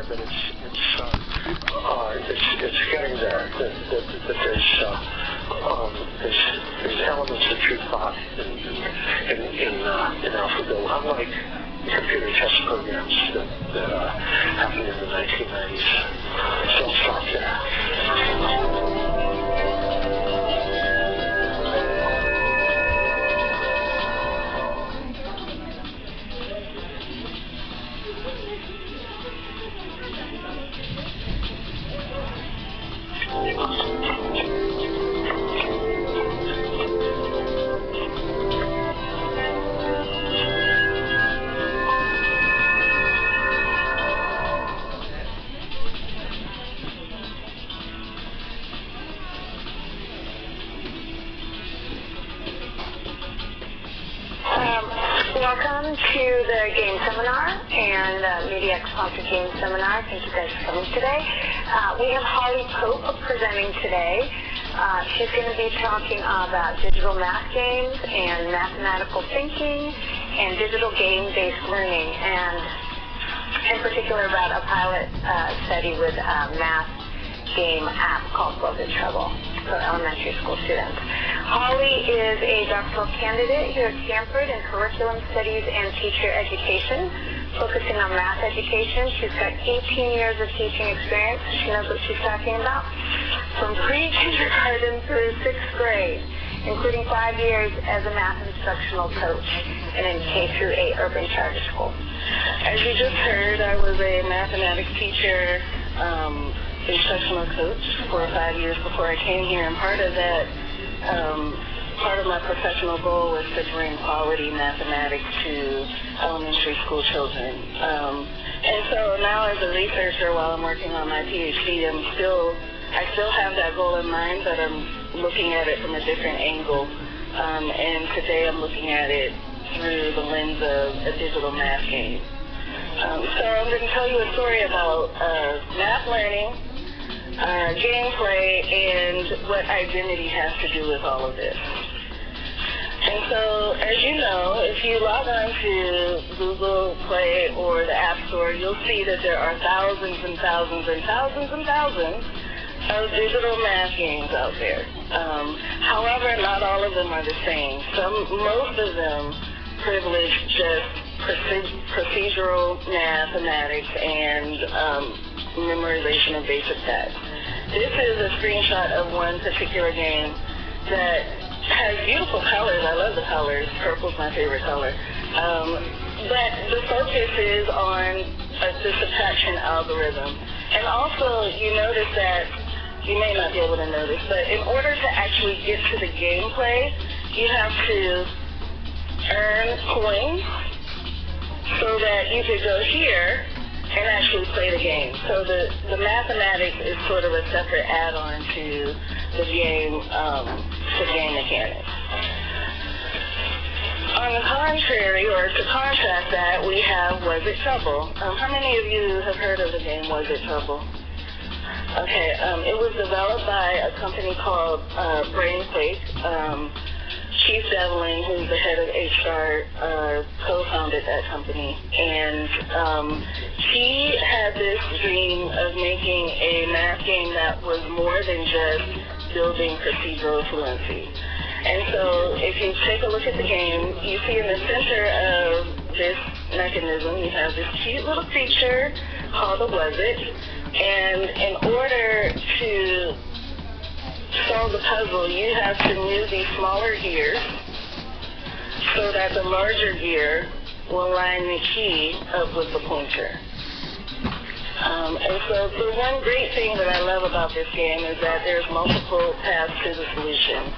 there, but it's getting there. That there's elements of true thought in AlphaGo, unlike computer test programs that happened in the 1990s. So I'll stop there. Welcome to the game seminar and MediaX-sponsored game seminar. Thank you guys for coming today. We have Holly Pope presenting today. She's going to be talking about digital math games and mathematical thinking and digital game-based learning, and in particular about a pilot study with a math game app called Was It Trouble for elementary school students. Holly is a doctoral candidate here at Stanford in curriculum studies and teacher education, focusing on math education. She's got 18 years of teaching experience. She knows what she's talking about, from pre-kindergarten through 6th grade, including 5 years as a math instructional coach in a K through 8 urban charter school. As you just heard, I was a mathematics teacher, instructional coach for 5 years before I came here, and part of that, part of my professional goal was to bring quality mathematics to elementary school children. And so now as a researcher, while I'm working on my PhD, I still have that goal in mind, but I'm looking at it from a different angle. And today I'm looking at it through the lens of a digital math game. So I'm going to tell you a story about math learning, gameplay, and what identity has to do with all of this. And so, as you know, if you log on to Google Play or the App Store, you'll see that there are thousands and thousands and thousands and thousands of digital math games out there. However, not all of them are the same. Most of them privilege just procedural mathematics and memorization of basic text. This is a screenshot of one particular game that has beautiful colors. I love the colors. Purple's my favorite color. But the focus is on the subtraction algorithm. And also, you notice that, you may not be able to notice, but in order to actually get to the gameplay, you have to earn coins so that you could go here and actually play the game. So the mathematics is sort of a separate add-on to the game mechanics. On the contrary, or to contrast that, we have Was It Trouble? How many of you have heard of the game Was It Trouble? Okay, it was developed by a company called BrainQuake. Chief Devlin, who's the head of HR, co-founded that company, and he had this dream of making a math game that was more than just building procedural fluency. And so if you take a look at the game, you see in the center of this mechanism, you have this cute little creature called a Was It, and in order to solve the puzzle, you have to move these smaller gears so that the larger gear will line the key up with the pointer. And so the one great thing that I love about this game is that there's multiple paths to the solution.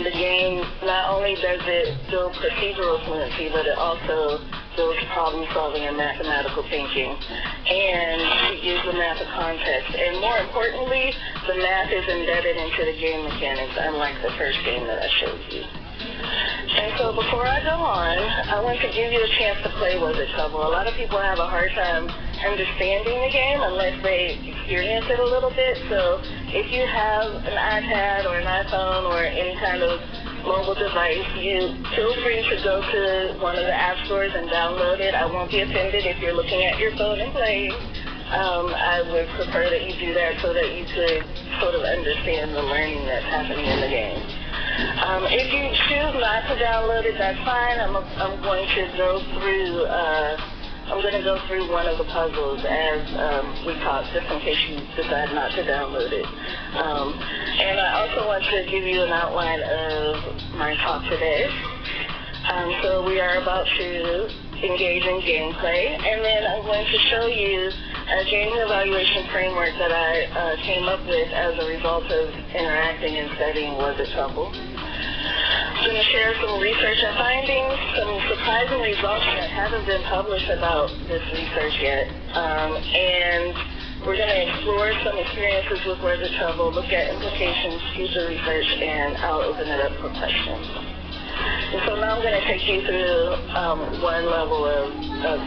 The game, not only does it build procedural fluency, but it also builds problem solving and mathematical thinking. And it gives the math a context. And more importantly, the math is embedded into the game mechanics, unlike the first game that I showed you. And so before I go on, I want to give you a chance to play Was It Trouble. A lot of people have a hard time understanding the game unless they experience it a little bit. So if you have an iPad or an iPhone or any kind of mobile device, you feel free to go to one of the app stores and download it. I won't be offended if you're looking at your phone and playing. I would prefer that you do that so that you could sort of understand the learning that's happening in the game. If you choose not to download it, that's fine. I'm going to go through. I'm going to go through one of the puzzles as we talk, just in case you decide not to download it. And I also want to give you an outline of my talk today. So we are about to engage in gameplay, and then I'm going to show you a game evaluation framework that I came up with as a result of interacting and studying Was It Trouble. I'm going to share some research and findings, some surprising results that haven't been published about this research yet, and we're going to explore some experiences with Was It Trouble, look at implications, future research, and I'll open it up for questions. And so now I'm going to take you through one level of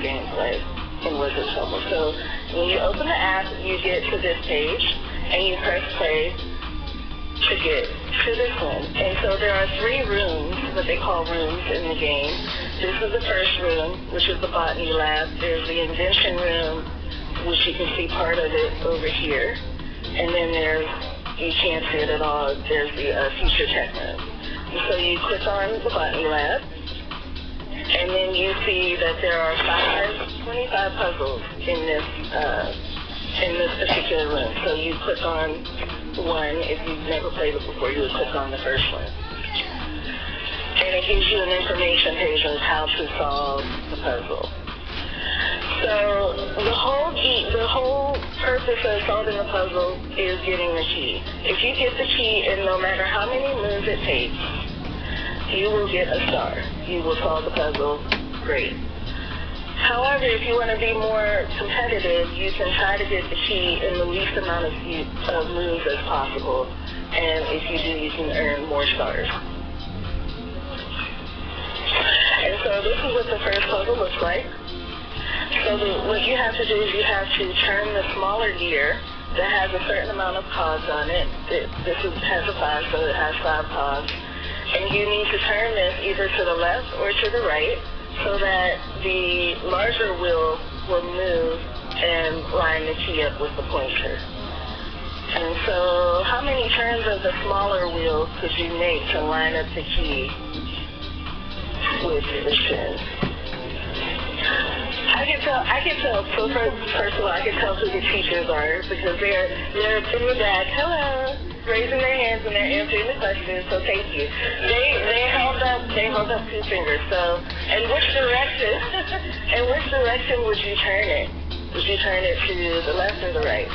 gameplay in Was It Trouble. So when you open the app, you get to this page, and you press play to get to this one. And so there are 3 rooms, what they call rooms in the game. This is the first room, which is the botany lab. There's the invention room, which you can see part of it over here. And then there's, you can't see it at all, there's the future tech room. And so you click on the botany lab, and then you see that there are 25 puzzles in this particular room. So you click on one. If you've never played it before, you would click on the first one. And it gives you an information page on how to solve the puzzle. So the whole purpose of solving the puzzle is getting the key. If you get the key, and no matter how many moves it takes, you will get a star. You will solve the puzzle. Great. However, if you want to be more competitive, you can try to get the key in the least amount of moves as possible. And if you do, you can earn more stars. And so this is what the first puzzle looks like. So what you have to do is you have to turn the smaller gear that has a certain amount of cogs on it. This has a 5, so it has 5 cogs. And you need to turn this either to the left or to the right so that the larger wheel will move and line the key up with the pointer. And so how many turns of the smaller wheel could you make to line up the key with the pin? I can tell. So first of all, I can tell who the teachers are because they're in the back. Hello, raising their hands and they're answering the questions. So thank you. They held up 2 fingers. So in which direction would you turn it? Would you turn it to the left or the right?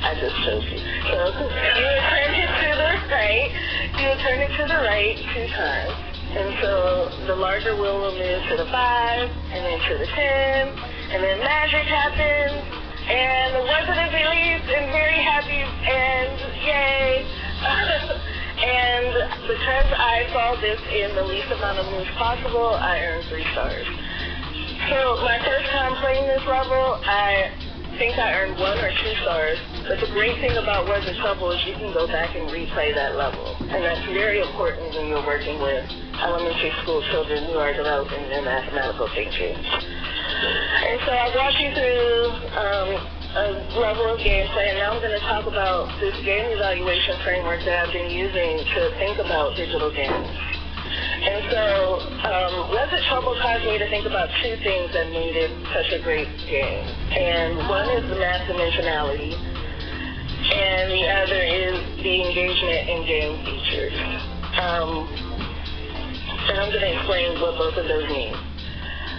I just showed you. So you would turn it to the right. You would turn it to the right 2 times. And so the larger wheel will move to the 5, and then to the 10, and then magic happens, and the wizard is released, and very happy, and yay. And because I solved this in the least amount of moves possible, I earned 3 stars. So my first time playing this level, I think I earned 1 or 2 stars. But the great thing about Was It Trouble is you can go back and replay that level. And that's very important when you're working with elementary school children who are developing their mathematical thinking. And so I walked you through a level of gameplay, and now I'm going to talk about this game evaluation framework that I've been using to think about digital games. And so Was It Trouble caused me to think about 2 things that made it such a great game. And one is the math dimensionality, and the other is the engagement in game features. And I'm going to explain what both of those mean.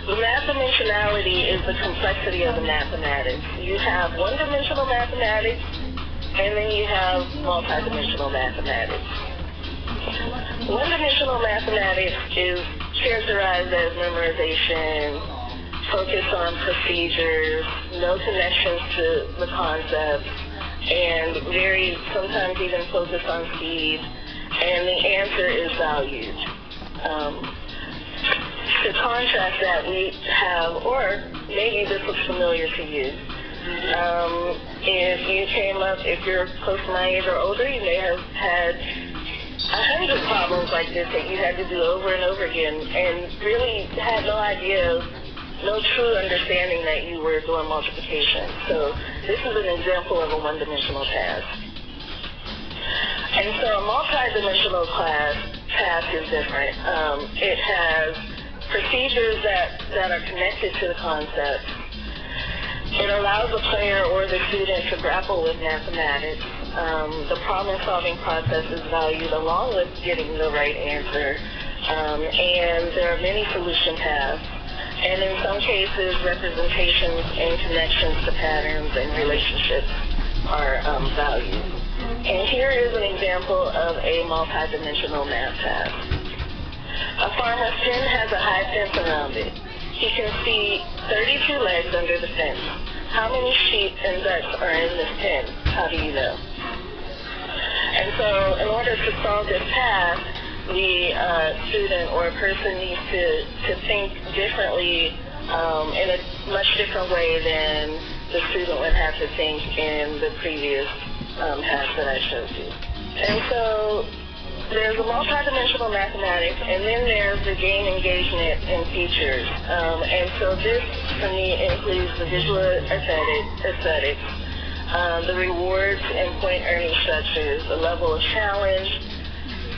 The math dimensionality is the complexity of the mathematics. You have one-dimensional mathematics, and then you have multi-dimensional mathematics. One-dimensional mathematics is characterized as memorization, focus on procedures, no connections to the concepts, and sometimes even focus on speed, and the answer is valued. To contrast that, we have, or maybe this looks familiar to you, if you're close to my age or older, you may have had 100 problems like this that you had to do over and over again and really had no idea no true understanding that you were doing multiplication. So this is an example of a one-dimensional task. And so a multi-dimensional task is different. It has procedures that are connected to the concept. It allows the player or the student to grapple with mathematics. The problem-solving process is valued along with getting the right answer. And there are many solution paths. And in some cases, representations and connections to patterns and relationships are valued. And here is an example of a multi-dimensional math task. A farmer's pen has a high fence around it. He can see 32 legs under the fence. How many sheep and ducks are in this pen? How do you know? And so in order to solve this task, the student or person needs to think differently in a much different way than the student would have to think in the previous task that I showed you. And so there's a multidimensional mathematics, and then there's the game engagement and features. And so this, for me, includes the visual aesthetics, the rewards and point earning structures, the level of challenge.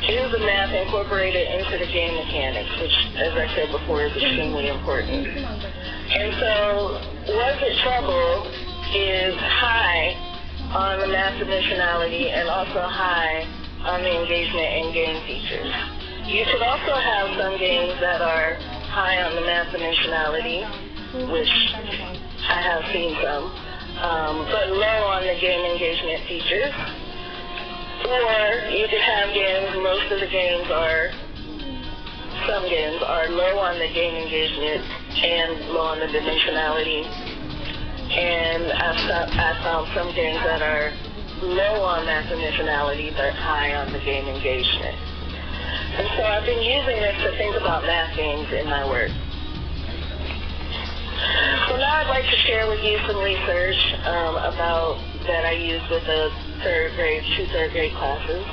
Is the math incorporated into the game mechanics, which, as I said before, is extremely important. And so, Was It Trouble is high on the math dimensionality and also high on the engagement and game features. You could also have some games that are high on the math dimensionality, which I have seen some, but low on the game engagement features. Or you could have games, some games are low on the game engagement and low on the dimensionality. And I found some games that are low on that dimensionality but high on the game engagement. And so I've been using this to think about math games in my work. So now I'd like to share with you some research that I used with the two third grade classes,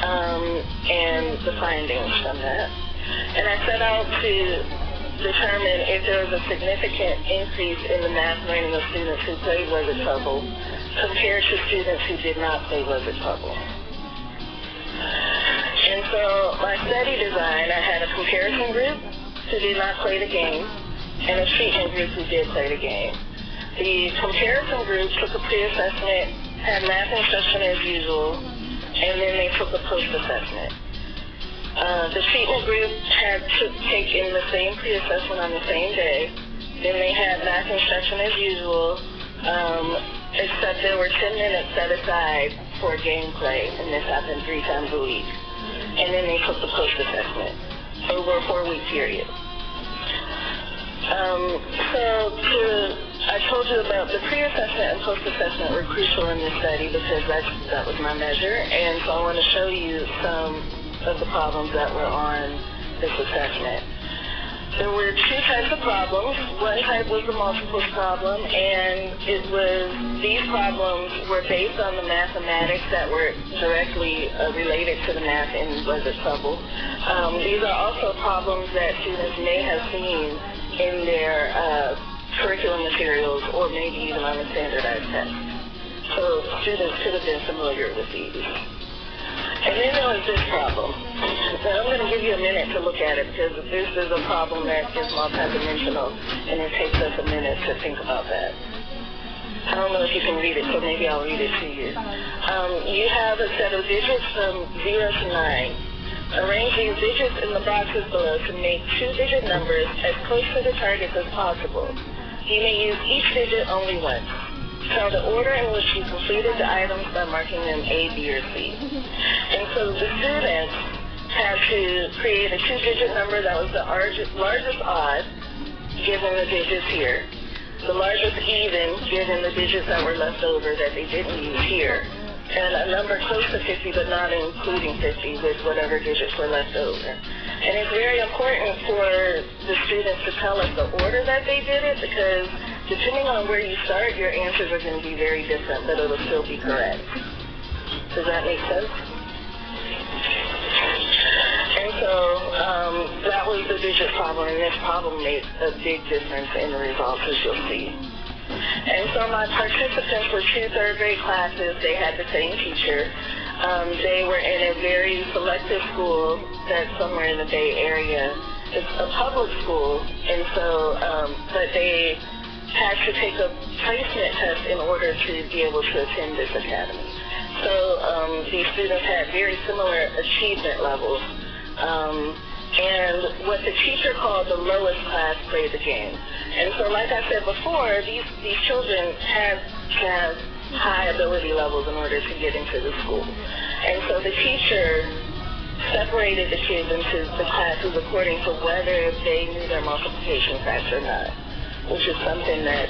and the findings from that. And I set out to determine if there was a significant increase in the math learning of students who played Was It Trouble compared to students who did not play Was It Trouble. And so my study design, I had a comparison group who did not play the game and a treatment group who did play the game. The comparison group took a pre-assessment, had math instruction as usual, and then they took a post-assessment. The treatment group had to take in the same pre-assessment on the same day. Then they had math instruction as usual, except there were 10 minutes set aside for gameplay, and this happened 3 times a week. And then they took the post-assessment over a 4-week period. I told you about the pre-assessment and post-assessment were crucial in this study because that was my measure, and so I want to show you some of the problems that were on this assessment. There were 2 types of problems. One type was the multiples problem, and these problems were based on the mathematics that were directly related to the math in Was It Trouble. These are also problems that students may have seen in their curriculum materials or maybe even on a standardized test. So students could have been familiar with these. And then there was this problem. Now I'm going to give you a minute to look at it because this is a problem that is multidimensional and it takes us a minute to think about that. I don't know if you can read it, so maybe I'll read it to you. You have a set of digits from 0 to 9. Arrange these digits in the boxes below to make 2-digit numbers as close to the targets as possible. You may use each digit only once. Tell the order in which you completed the items by marking them A, B, or C. And so the students had to create a 2-digit number that was the largest odd, given the digits here. The largest even, given the digits that were left over that they didn't use here. And a number close to 50, but not including 50 with whatever digits were left over. And it's very important for the students to tell us the order that they did it, because depending on where you start, your answers are going to be very different, but it'll still be correct. Does that make sense? And so that was the digit problem, and this problem made a big difference in the results, as you'll see. And so my participants were 2 third-grade classes. They had the same teacher. They were in a very selective school that's somewhere in the Bay Area. It's a public school, and so, but they had to take a placement test in order to be able to attend this academy. So these students had very similar achievement levels. And what the teacher called the lowest class played the game. And so like I said before, these children have high ability levels in order to get into the school. And so the teacher separated the kids into the classes according to whether they knew their multiplication facts or not, which is something that,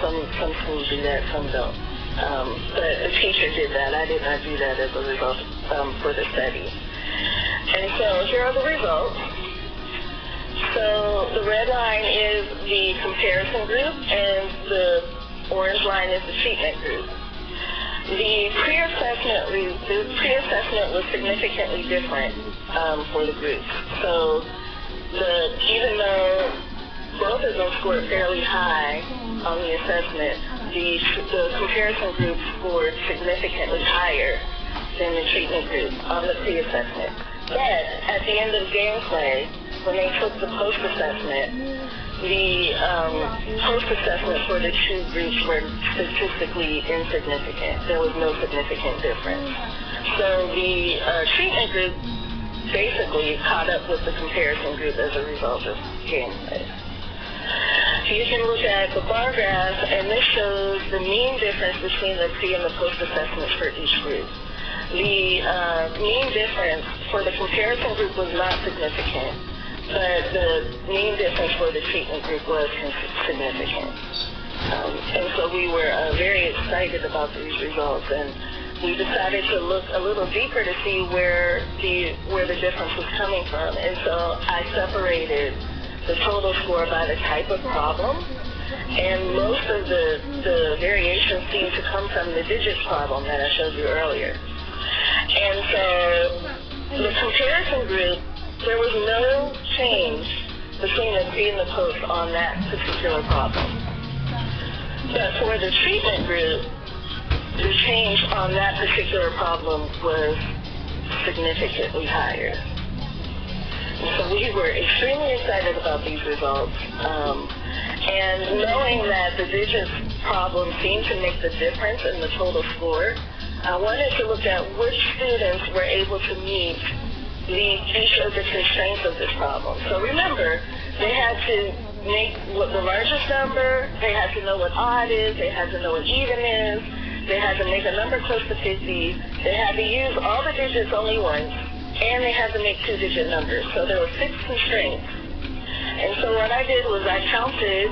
some schools do that, some don't. But the teacher did that. I did not do that as a result for the study. And so here are the results. So the red line is the comparison group, and the orange line is the treatment group. The pre-assessment was significantly different for the groups. So even though both of them scored fairly high on the assessment, the comparison group scored significantly higher than the treatment group on the pre-assessment. But at the end of gameplay, when they took the post-assessment, the post-assessment for the 2 groups were statistically insignificant. There was no significant difference. So the treatment group basically caught up with the comparison group as a result of gameplay. You can look at the bar graph, and this shows the mean difference between the pre- and the post-assessments for each group. The mean difference for the comparison group was not significant, but the mean difference for the treatment group was significant. And so we were very excited about these results, and we decided to look a little deeper to see where the difference was coming from. And so I separated the total score by the type of problem, and most of the variation seemed to come from the digits problem that I showed you earlier. And so the comparison group, there was no change between the pre and the post on that particular problem. But for the treatment group, the change on that particular problem was significantly higher. And so we were extremely excited about these results. And knowing that the digits problem seemed to make the difference in the total score, I wanted to look at which students were able to meet each of the constraints of this problem. So remember, they had to make the largest number, they had to know what odd is, they had to know what even is, they had to make a number close to 50, they had to use all the digits only once, and they had to make 2-digit numbers. So there were 6 constraints. And so what I did was I counted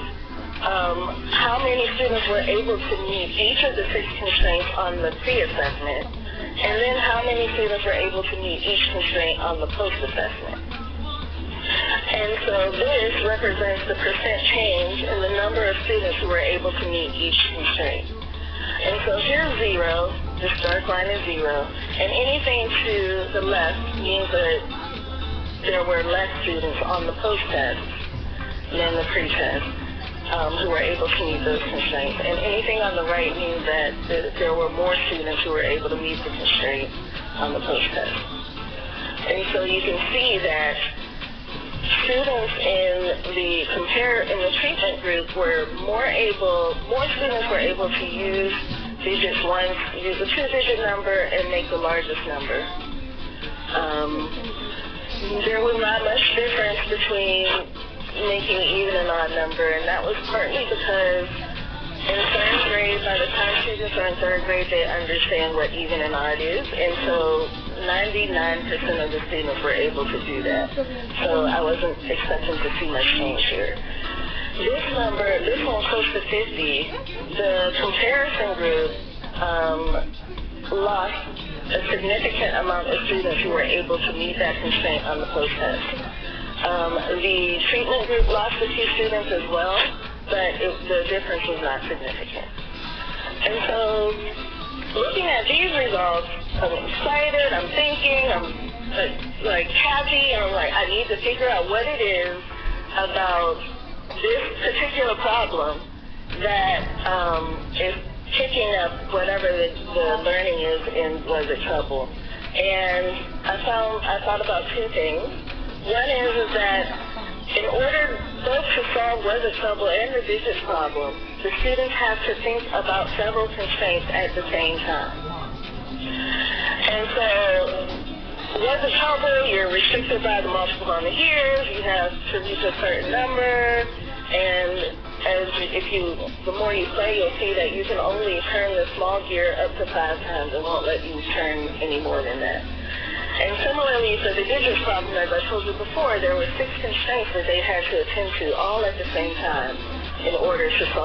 how many students were able to meet each of the 6 constraints on the pre-assessment, and then how many students were able to meet each constraint on the post-assessment. And so this represents the percent change in the number of students who were able to meet each constraint. And so here's 0, this dark line is 0, and anything to the left means that there were less students on the post-test than the pre-test who were able to meet those constraints. And anything on the right means that there were more students who were able to meet the constraint on the post-test. And so you can see that students in the treatment group were more students were able to use digits once, use a 2-digit number and make the largest number. There was not much difference between making even and odd number, and that was partly because in 3rd grade, by the time students are in 3rd grade, they understand what even and odd is, and so 99% of the students were able to do that. So I wasn't expecting to see much change here. This one close to 50, the comparison group lost a significant amount of students who were able to meet that constraint on the post-test. The treatment group lost a few students as well, but the difference was not significant. And so looking at these results, I'm excited, I'm thinking, I'm like happy, and I'm like, I need to figure out what it is about this particular problem that is picking up whatever the learning is in Was It Trouble. And I thought about two things. One is that in order both to solve Was It Trouble and the digits problem, the students have to think about several constraints at the same time. And so, Was It Trouble, you're restricted by the multiple on the years, you have to reach a certain number, and the more you play, you'll see that you can only turn the small gear up to 5 times. It won't let you turn any more than that. And similarly, for the digits problem, as I told you before, there were 6 constraints that they had to attend to all at the same time in order to solve